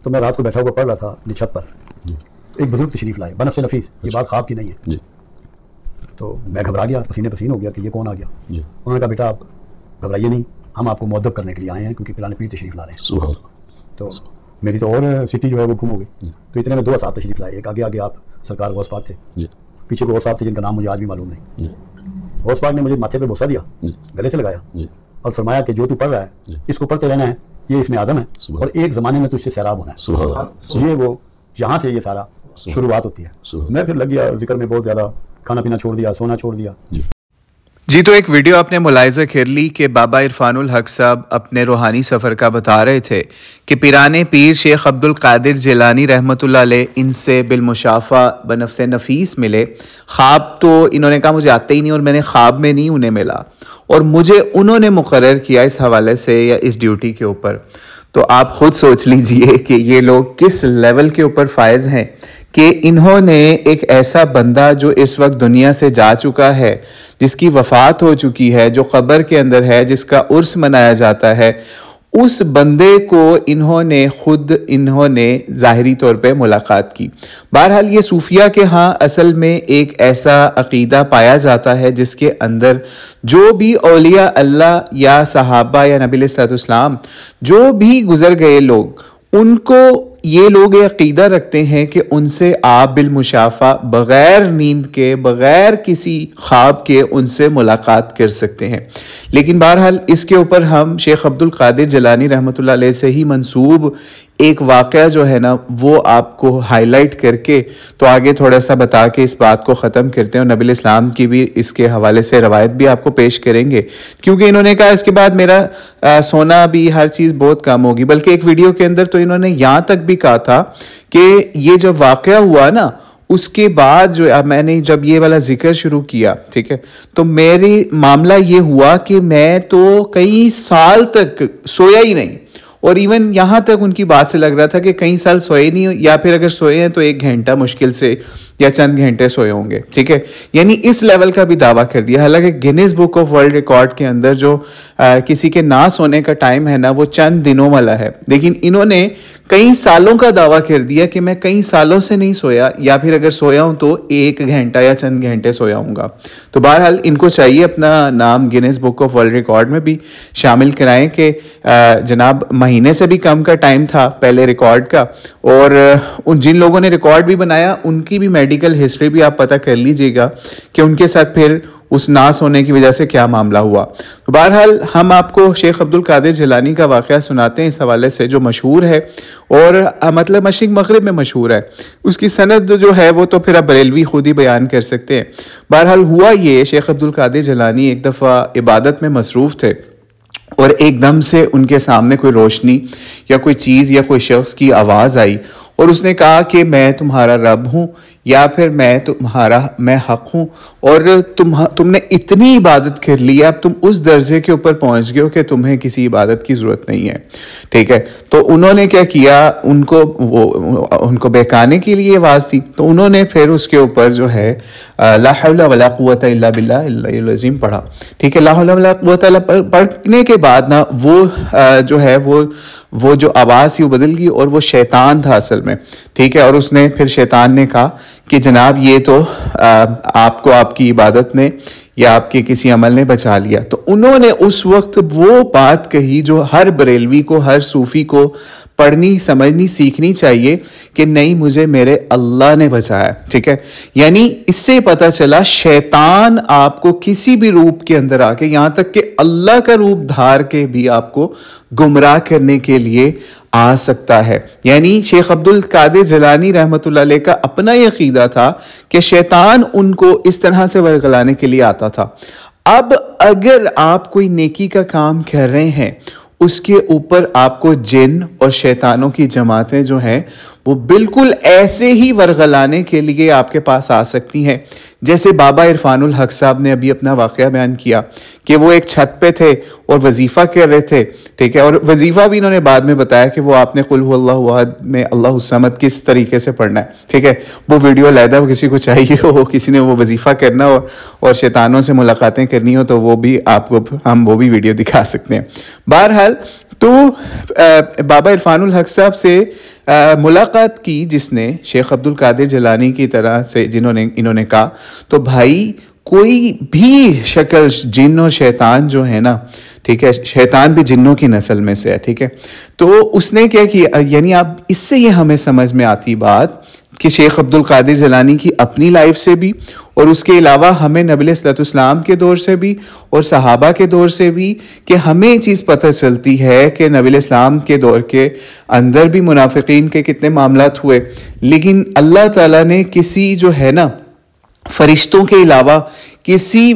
तो मैं रात को बैठा हुआ पढ़ रहा था अपनी छत पर, एक बुजुर्ग तशरीफ लाए बनफ़ नफीस। ये बात ख्वाब की नहीं है। तो मैं घबरा गया, पसीने पसीन हो गया कि ये कौन आ गया। उन्होंने कहा बेटा आप घबराइए नहीं, हम आपको मुअद्दब करने के लिए आए हैं क्योंकि पिराने पीर तशरीफ ला रहे हैं। तो मेरी तो और सिटी जो है वो गुम हो गई। तो इतने में 2 साहब तशरीफ लाए। एक आगे आगे आप सरकार गौस पाक थे, पीछे को और साहब थे जिनका नाम मुझे आज भी मालूम नहीं। गौस पाक ने मुझे माथे पे बोसा दिया, गले से लगाया और फरमाया कि जो तू पढ़ रहा है इसको पढ़ते रहना है, ये इसमें आदम है और एक ज़माने में तुझसे सैराब होना है। ये वो यहाँ से ये सारा शुरुआत होती है। मैं फिर लग गया जिक्र में, बहुत ज़्यादा खाना पीना छोड़ दिया, सोना छोड़ दिया। जी, तो एक वीडियो आपने मुलाहिज़ा कर ली कि बाबा इरफानुल हक साहब अपने रूहानी सफ़र का बता रहे थे कि पिराने पीर शेख अब्दुल कादिर जिलानी रहमतुल्लाह अलैह इनसे बिलमुशाफ़ा बनफ़्स नफ़ीस मिले। ख्वाब तो इन्होंने कहा मुझे आते ही नहीं और मैंने ख्वाब में नहीं उन्हें मिला और मुझे उन्होंने मुक़र्रर किया इस हवाले से या इस ड्यूटी के ऊपर। तो आप ख़ुद सोच लीजिए कि ये लोग किस लेवल के ऊपर फायज़ हैं कि इन्होंने एक ऐसा बंदा जो इस वक्त दुनिया से जा चुका है, जिसकी वफ़ात हो चुकी है, जो क़ब्र के अंदर है, जिसका उर्स मनाया जाता है, उस बंदे को इन्होंने ज़ाहिरी तौर पे मुलाकात की। बहरहाल ये सूफिया के यहाँ असल में एक ऐसा अक़ीदा पाया जाता है जिसके अंदर जो भी औलिया अल्लाह या सहाबा या नबी अलैहिस्सलाम जो भी गुज़र गए लोग, उनको ये लोग ये अक़ीदा रखते हैं कि उनसे आप बिलमुशाफ़ा बग़ैर नींद के, बग़ैर किसी ख्वाब के उनसे मुलाकात कर सकते हैं। लेकिन बहरहाल इसके ऊपर हम शेख अब्दुल कादिर जिलानी रहमतुल्लाह अलैह से ही मंसूब एक वाक़या जो है ना वो आपको हाईलाइट करके तो आगे थोड़ा सा बता के इस बात को ख़त्म करते हैं और नबी इस्लाम की भी इसके हवाले से रवायत भी आपको पेश करेंगे, क्योंकि इन्होंने कहा इसके बाद मेरा सोना भी हर चीज़ बहुत कम होगी। बल्कि एक वीडियो के अंदर तो इन्होंने यहाँ तक भी कहा था कि ये जो वाक़या हुआ ना उसके बाद जो मैंने जब ये वाला जिक्र शुरू किया, ठीक है, तो मेरी मामला ये हुआ कि मैं तो कई साल तक सोया ही नहीं और इवन यहाँ तक उनकी बात से लग रहा था कि कई साल सोए नहीं, या फिर अगर सोए हैं तो 1 घंटा मुश्किल से या चंद घंटे सोए होंगे, ठीक है। यानी इस लेवल का भी दावा कर दिया। हालांकि Guinness book of world record के अंदर जो किसी के ना सोने का टाइम है ना वो चंद दिनों वाला है, लेकिन इन्होंने कई सालों का दावा कर दिया कि मैं कई सालों से नहीं सोया, या फिर अगर सोया हूं तो 1 घंटा या चंद घंटे सोया हूँगा। तो बहरहाल इनको चाहिए अपना नाम Guinness book of world record में भी शामिल कराएं कि जनाब महीने से भी कम का टाइम था पहले रिकॉर्ड का, और उन जिन लोगों ने रिकॉर्ड भी बनाया उनकी भी मेडिकल हिस्ट्री भी आप पता कर लीजिएगा कि उनके साथ फिर उस नास होने की वजह से क्या मामला हुआ। तो बहरहाल हम आपको शेख अब्दुल कादिर जिलानी का वाक़या सुनाते हैं इस हवाले से, जो मशहूर है और मतलब मशरिक़ मग़रिब में मशहूर है। उसकी सनद जो है वो तो फिर अब बरेलवी खुद ही बयान कर सकते हैं। बहरहाल हुआ ये, शेख अब्दुल कादिर जिलानी एक दफ़ा इबादत में मसरूफ़ थे और एकदम से उनके सामने कोई रोशनी या कोई चीज़ या कोई शख्स की आवाज़ आई और उसने कहा कि मैं तुम्हारा रब हूँ या फिर मैं हक हूँ, और तुमने इतनी इबादत कर ली, अब तुम उस दर्जे के ऊपर पहुँच गए हो कि तुम्हें किसी इबादत की ज़रूरत नहीं है, ठीक है। तो उन्होंने क्या किया, उनको बहकाने के लिए आवाज़ थी, तो उन्होंने फिर उसके ऊपर जो है ला हौला वला कुव्वता इल्ला बिल्लाहिल अज़ीम पढ़ा, ठीक है। ला हौला वला कुव्वता पढ़ने के बाद ना वो जो है वो जो आवाज़ थी वो बदल गई और वो शैतान था असल में, ठीक है। और उसने फिर शैतान ने कहा कि जनाब ये तो आपको आपकी इबादत ने या आपके किसी अमल ने बचा लिया। तो उन्होंने उस वक्त वो बात कही जो हर बरेलवी को, हर सूफ़ी को पढ़नी, समझनी, सीखनी चाहिए कि नहीं, मुझे मेरे अल्लाह ने बचाया, ठीक है। यानी इससे पता चला शैतान आपको किसी भी रूप के अंदर आके, यहाँ तक कि अल्लाह का रूप धार के भी आपको गुमराह करने के लिए आ सकता है। यानी शेख अब्दुल कादिर जिलानी रहमतुल्लाह अलैह का अपना ये अक़ीदा था कि शैतान उनको इस तरह से वर्गलाने के लिए आता था। अब अगर आप कोई नेकी का काम कर रहे हैं, उसके ऊपर आपको जिन और शैतानों की जमातें जो हैं वो बिल्कुल ऐसे ही वर्गलाने के लिए आपके पास आ सकती हैं, जैसे बाबा इरफानुल हक साहब ने अभी अपना वाक़या बयान किया कि वो एक छत पे थे और वजीफ़ा कर रहे थे, ठीक है। और वजीफ़ा भी इन्होंने बाद में बताया कि वो आपने कुल हुवल्लाहु अहद में अल्लाहु समद किस तरीके से पढ़ना है, ठीक है। वो वीडियो अलहदा किसी को चाहिए हो, किसी ने वो वजीफ़ा करना हो और शैतानों से मुलाकातें करनी हो, तो वो भी आपको हम वो भी वीडियो दिखा सकते हैं। बहरहाल तो बाबा इरफानुल हक साहब से मुलाकात की जिसने शेख अब्दुल कादिर जिलानी की तरह से इन्होंने कहा, तो भाई कोई भी शक्ल जिन और शैतान जो है ना, ठीक है, शैतान भी जिन्नों की नस्ल में से है, ठीक है। तो उसने क्या किया, यानी आप इससे ये हमें समझ में आती बात कि शेख अब्दुल कादिर जिलानी की अपनी लाइफ से भी और उसके अलावा हमें नबी अलैहिस्सलाम के दौर से भी और सहाबा के दौर से भी कि हमें ये चीज़ पता चलती है कि नबी अलैहिस्सलाम के दौर के अंदर भी मुनाफिकीन के कितने मामलात हुए, लेकिन अल्लाह ताला ने किसी जो है ना फरिश्तों के अलावा किसी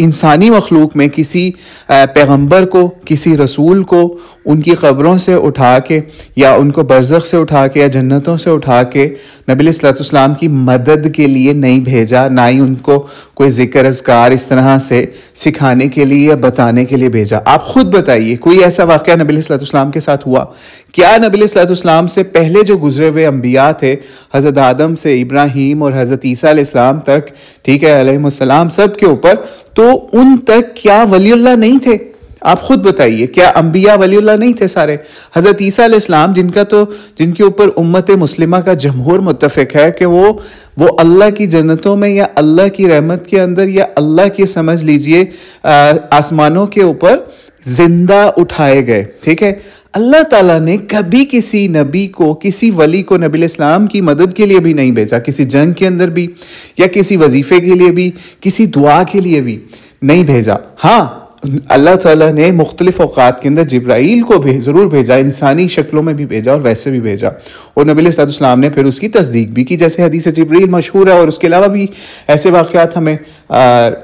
इंसानी मखलूक में किसी पैगंबर को, किसी रसूल को उनकी क़ब्रों से उठा के या उनको बरज़ख से उठा के या जन्नतों से उठा के नबी अलैहिस्सलाम की मदद के लिए नहीं भेजा, ना ही उनको कोई ज़िक्र अज़कार इस तरह से सिखाने के लिए या बताने के लिए भेजा। आप ख़ुद बताइए कोई ऐसा वाक़या नबी अलैहिस्सलाम के साथ हुआ क्या? नबी अलैहिस्सलाम से पहले जो गुजरे हुए अम्बिया थे, हज़रत आदम से इब्राहीम और हज़रत ईसा अलैहिस्सलाम तक, ठीक है, अलैहिस्सलाम सब के ऊपर, तो उन तक क्या वलीउल्लाह नहीं थे? आप खुद बताइए, क्या अंबिया वलीउल्लाह नहीं थे सारे? हज़रत ईसा अलैहिस्सलाम जिनके ऊपर उम्मत मुस्लिमा का जमहूर मुत्तफ़िक है कि वो अल्लाह की जन्नतों में या अल्लाह की रहमत के अंदर या अल्लाह की समझ लीजिए आसमानों के ऊपर जिंदा उठाए गए, ठीक है। अल्लाह ताला ने कभी किसी नबी को, किसी वली को नबी इस्लाम की मदद के लिए भी नहीं भेजा, किसी जंग के अंदर भी या किसी वजीफे के लिए भी, किसी दुआ के लिए भी नहीं भेजा। हाँ, अल्लाह ताला ने मुख्तलिफ औक़ात के अंदर जिब्राईल को ज़रूर भेजा, इंसानी शक्लों में भी भेजा और वैसे भी भेजा, और नबी अलैहिस्सलाम ने फिर उसकी तस्दीक भी की, जैसे हदीस जिब्रील मशहूर है, और उसके अलावा भी ऐसे वाक़यात हमें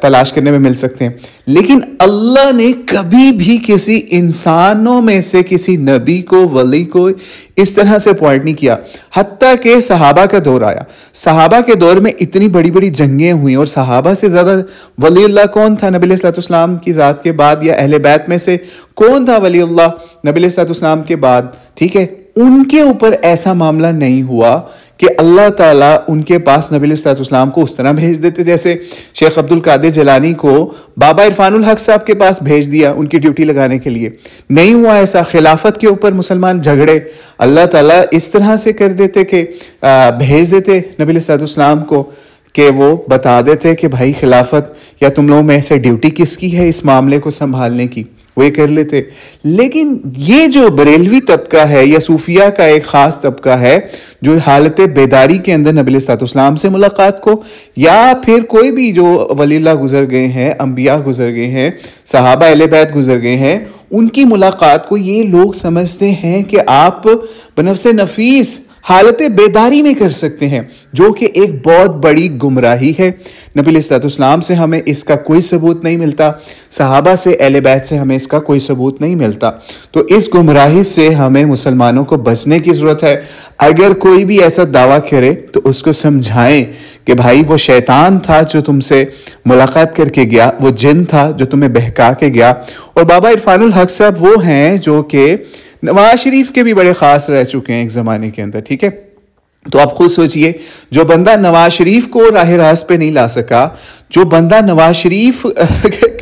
तलाश करने में मिल सकते हैं। लेकिन अल्लाह ने कभी भी किसी इंसानों में से किसी नबी को, वली को इस तरह से पॉइंट नहीं किया। हत्ता के सहाबा का दौर आया, सहाबा के दौर में इतनी बड़ी बड़ी जंगें हुई और सहाबा से ज़्यादा वलीउल्लाह कौन था नबी अलैहिस्सलाम की ज़ात के बाद, या अहले बैत में से कौन था वलीउल्लाह नबी अलैहिस्सलाम के बाद, ठीक है। उनके ऊपर ऐसा मामला नहीं हुआ कि अल्लाह ताला उनके पास नबी अलैहिस्सलाम को उस तरह भेज देते जैसे शेख अब्दुल कादिर जिलानी को बाबा इरफानुल हक साहब के पास भेज दिया उनकी ड्यूटी लगाने के लिए। नहीं हुआ ऐसा। खिलाफत के ऊपर मुसलमान झगड़े, अल्लाह ताला इस तरह से कर देते कि भेज देते नबी अलैहिस्सलाम को कि वो बता देते कि भाई खिलाफत या तुम लोगों में से ड्यूटी किसकी है इस मामले को संभालने की, वो ये कर लेते। लेकिन ये जो बरेलवी तबका है या सूफिया का एक ख़ास तबका है जो हालत बेदारी के अंदर नबी अलैहिस्सलाम से मुलाकात को, या फिर कोई भी जो वलीउल्लाह गुजर गए हैं, अंबिया गुजर गए हैं, सहाबा अहले बैत गुजर गए हैं, उनकी मुलाकात को ये लोग समझते हैं कि आप बनफ्से नफीस हालत बेदारी में कर सकते हैं, जो कि एक बहुत बड़ी गुमराही है। नबी अलैहिस्सलाम से हमें इसका कोई सबूत नहीं मिलता, सहाबा से, अहले बैत से हमें इसका कोई सबूत नहीं मिलता। तो इस गुमराही से हमें मुसलमानों को बचने की ज़रूरत है। अगर कोई भी ऐसा दावा करे तो उसको समझाएं कि भाई वो शैतान था जो तुमसे मुलाकात करके गया, वो जिन था जो तुम्हें बहका के गया। और बाबा इरफानुल हक साहब वो हैं जो कि नवाज शरीफ के भी बड़े ख़ास रह चुके हैं एक ज़माने के अंदर, ठीक है। तो आप खुद सोचिए, जो बंदा नवाज शरीफ को राह रास्त पे नहीं ला सका, जो बंदा नवाज शरीफ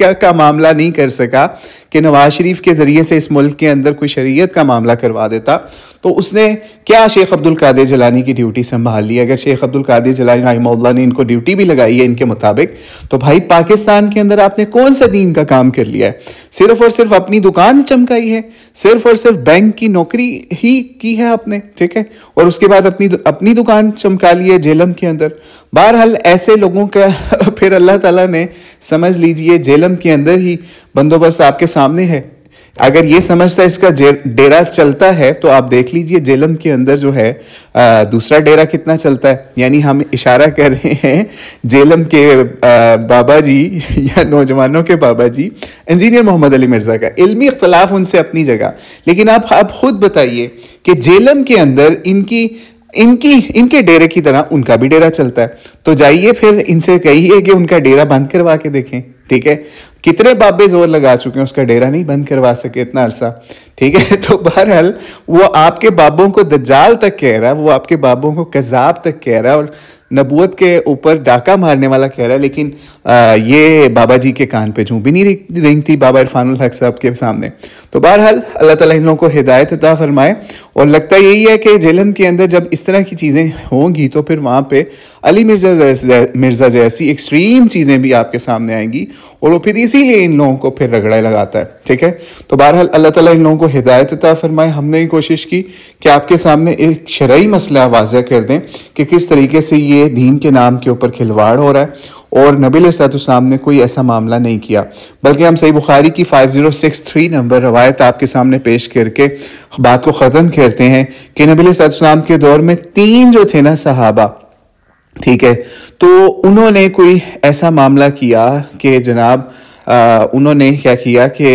का मामला नहीं कर सका कि नवाज शरीफ के ज़रिए से इस मुल्क के अंदर कोई शरीयत का मामला करवा देता, तो उसने क्या शेख अब्दुल कादिर जिलानी की ड्यूटी संभाल ली। अगर शेख अब्दुल कादिर जिलानी रहमहुल्लाह ने इनको ड्यूटी भी लगाई है इनके मुताबिक, तो भाई पाकिस्तान के अंदर आपने कौन सा दीन का काम कर लिया है? सिर्फ और सिर्फ अपनी दुकान चमकाई है, सिर्फ और सिर्फ बैंक की नौकरी ही की है आपने, ठीक है, और उसके बाद अपनी दुकान चमका ली है जेलम के अंदर। बहरहाल ऐसे लोगों का फिर अल्लाह ताला ने समझ लीजिए जेलम के अंदर ही बंदोबस्त आपके सामने है। अगर ये समझता इसका डेरा चलता है तो आप देख लीजिए जेलम के अंदर जो है दूसरा डेरा कितना चलता है। यानी हम इशारा कर रहे हैं जेलम के बाबा जी या नौजवानों के बाबा जी इंजीनियर मोहम्मद अली मिर्ज़ा का। इल्मी इख्तलाफ उनसे अपनी जगह, लेकिन आप खुद बताइए कि जेलम के अंदर इनके डेरे की तरह उनका भी डेरा चलता है। तो जाइए फिर इनसे कहिए कि उनका डेरा बंद करवा के देखें, ठीक है, कितने बाबे जोर लगा चुके हैं, उसका डेरा नहीं बंद करवा सके इतना अरसा, ठीक है। तो बहरहाल वो आपके बाबों को दज्जाल तक कह रहा है, वो आपके बाबों को कज़ाब तक कह रहा है और नबूवत के ऊपर डाका मारने वाला कह रहा है, लेकिन ये बाबा जी के कान पे जूं भी नहीं रेंगती बाबा इरफानुल हक साहब के सामने। तो बहरहाल अल्लाह ताला इन लोगों को हिदायत अता फरमाए। और लगता यही है कि जेलम के अंदर जब इस तरह की चीज़ें होंगी तो फिर वहाँ पे अली मिर्ज़ा जैसी एक्सट्रीम चीज़ें भी आपके सामने आएंगी और वो फिर इसीलिए इन लोगों को फिर रगड़ा लगाता है, ठीक है। तो बहरहाल अल्लाह ताला इन लोगों को हिदायत अता फरमाए। हमने ये कोशिश की कि आपके सामने एक शरई मसला वाज़ह कर दें कि किस तरीके से ये दीन के नाम के ऊपर खिलवाड़ हो रहा है और नबी अलैहिस्सलाम ने कोई ऐसा मामला नहीं किया, बल्कि हम सही बुखारी की 5063 नंबर रवायत आपके सामने पेश करके बात को ख़त्म करते हैं कि नबी अलैहिस्सलाम के दौर में 3 जो थे ना सहाबा, ठीक है, तो उन्होंने कोई ऐसा मामला किया कि जनाब उन्होंने क्या किया कि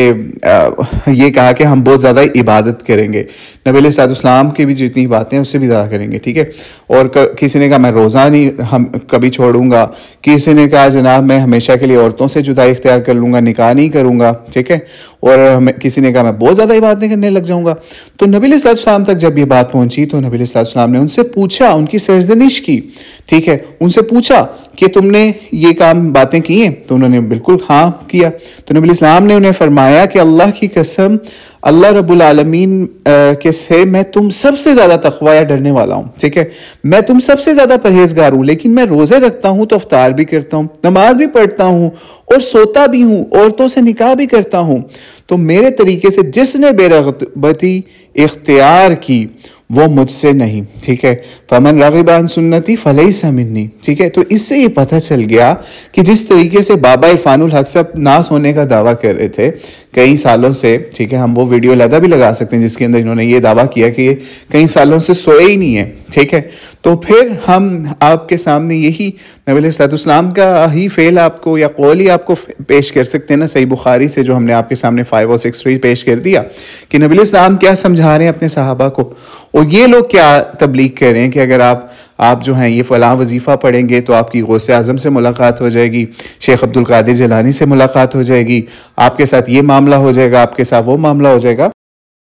ये कहा कि हम बहुत ज़्यादा इबादत करेंगे, नबी अलैहिस्सलाम की भी जितनी बातें हैं उससे भी ज़्यादा करेंगे, ठीक है। और किसी ने कहा मैं रोज़ा नहीं हम कभी छोड़ूंगा, किसी ने कहा जनाब मैं हमेशा के लिए औरतों से जुदाई इख्तियार कर लूँगा, निकाह नहीं करूँगा, ठीक है। और किसी ने कहा मैं बहुत ज़्यादा इबादतें करने लग जाऊँगा। तो नबी अलैहिस्सलाम तक जब ये बात पहुँची तो नबी अलैहिस्सलाम ने उनसे पूछा, उनकी सर्जनिश की, ठीक है, उनसे पूछा कि तुमने ये काम बातें की हैं, तो उन्होंने बिल्कुल हाँ किया। तो नबी इस्लाम ने उन्हें फरमाया कि अल्लाह की कसम, अल्लाह रब्बुल आलमीन के से मैं तुम सबसे ज़्यादा तक़वा या डरने वाला हूँ, ठीक है, मैं तुम सबसे ज़्यादा परहेजगार हूँ, लेकिन मैं रोज़े रखता हूँ तो अफ्तार भी करता हूँ, नमाज भी पढ़ता हूँ और सोता भी हूँ, औरतों से निकाह भी करता हूँ। तो मेरे तरीके से जिसने बेरग़बती इख्तियार की वो मुझसे नहीं, ठीक है। फमन राग़िब अन सुन्नती फलैसा मिन्नी, ठीक है। तो इससे ये पता चल गया कि जिस तरीके से बाबा इरफानुल हक साहब नास होने का दावा कर रहे थे कई सालों से, ठीक है, हम वो वीडियो अलग भी लगा सकते हैं जिसके अंदर इन्होंने ये दावा किया कि ये कई सालों से सोए ही नहीं है, ठीक है। तो फिर हम आपके सामने यही नबी अलैहिस्सलाम का ही फेल आपको या कौल ही आपको पेश कर सकते हैं ना, सही बुखारी से जो हमने आपके सामने 5063 पेश कर दिया कि नबी अलैहिस्सलाम क्या समझा रहे हैं अपने सहाबा को और ये लोग क्या तबलीग कर रहे हैं कि अगर आप जो हैं ये फ़लाँ वजीफ़ा पढ़ेंगे तो आपकी गौसे आज़म से मुलाकात हो जाएगी, शेख अब्दुल कादिर जिलानी से मुलाकात हो जाएगी, आपके साथ ये मामला हो जाएगा, आपके साथ वो मामला हो जाएगा।